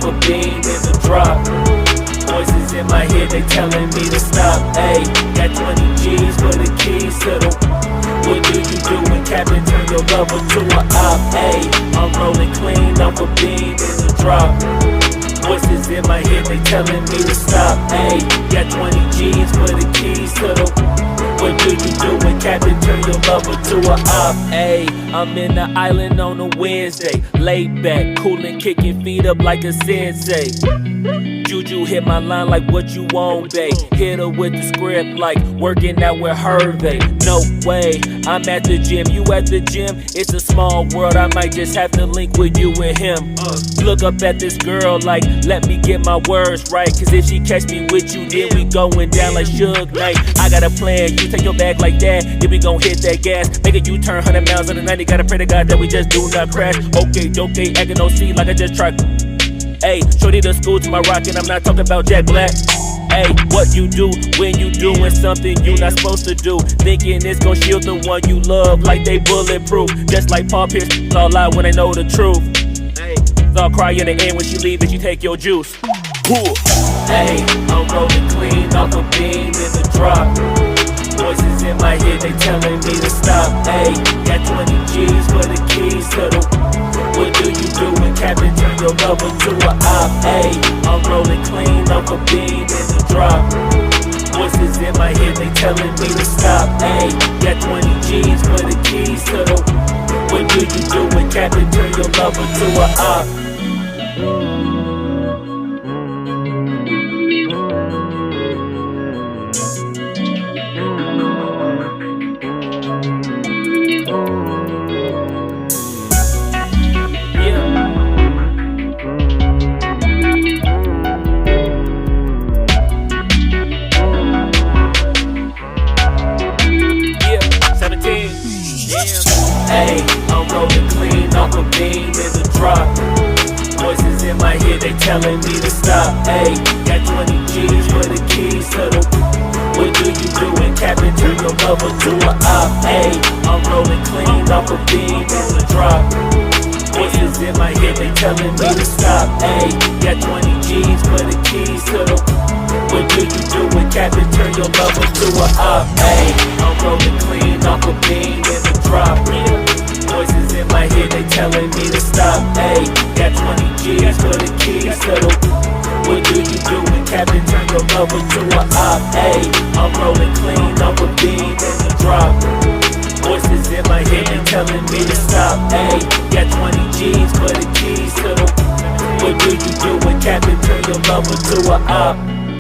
a beam in the drop. Voices in my head, they telling me to stop. Ayy, got 20 G's for the keys to the. What do you do when Captain turn your lover to a op? Ayy, I'm rolling clean off a beam in the drop. Voices in my head, they telling me to stop. Ayy, got 20 G's for the keys to the. What do you do when Captain turn your lover to a op? Ayy, I'm in the island on a Wednesday, laid back, coolin', kicking feet up like a sensei. Juju hit my line like what you want, babe. Hit her with the script like working out with Hervey. No way, I'm at the gym, you at the gym. It's a small world, I might just have to link with you and him. Look up at this girl like, let me get my words right. Cause if she catch me with you, then we going down like Suge Knight. I got a plan, you take your bag like that, then we gon' hit that gas. Make a U-turn 100 miles on the 90, gotta pray to God that we just do not crash. Okay, acting no C like I just tried. Ayy, shorty the school to my rocket, I'm not talking about Jack Black. Ayy, what you do when you doing something you not supposed to do? Thinking it's gon' shield the one you love like they bulletproof. Just like Paul Pierce, it's all lie when they know the truth. Ayy, so I'll cry in the end when she leave and she take your juice. Ayy, I'm rolling clean off a beam in the drop. Voices in my head, they telling me to stop. Ayy, got 20 G's for the keys to the. What do you do when Captain turn your lover to a op? Ayy, I'm rolling clean off a beam in the drop. Voices in my head, they telling me to stop. Ayy, got 20 G's for the keys to the. What do you do when Captain turn your lover to a op? Ayy, I'm rolling clean off a beam in the drop. Voices in my head, they telling me to stop. Ayy, got 20 G's for the keys to the. What do you do when Captain turn your lover to a op? Ayy, I'm rolling clean off a beam in the drop. Voices in my head, they telling me to stop. Ayy, got 20 G's for the keys to the. What do you do when Captain turn your lover to a op? Ayy, I'm rolling clean off a beam in the drop. Voices in my head, they telling me to stop. Ayy, got 20 G's for the keys to the. What do you do when Captain turn your lover to a op? Ayy, I'm rolling clean off a beam in the drop. Voices in my head, they telling me to stop. Ayy, got 20 G's for the keys to the. What do you do when Captain turn your lover to a op?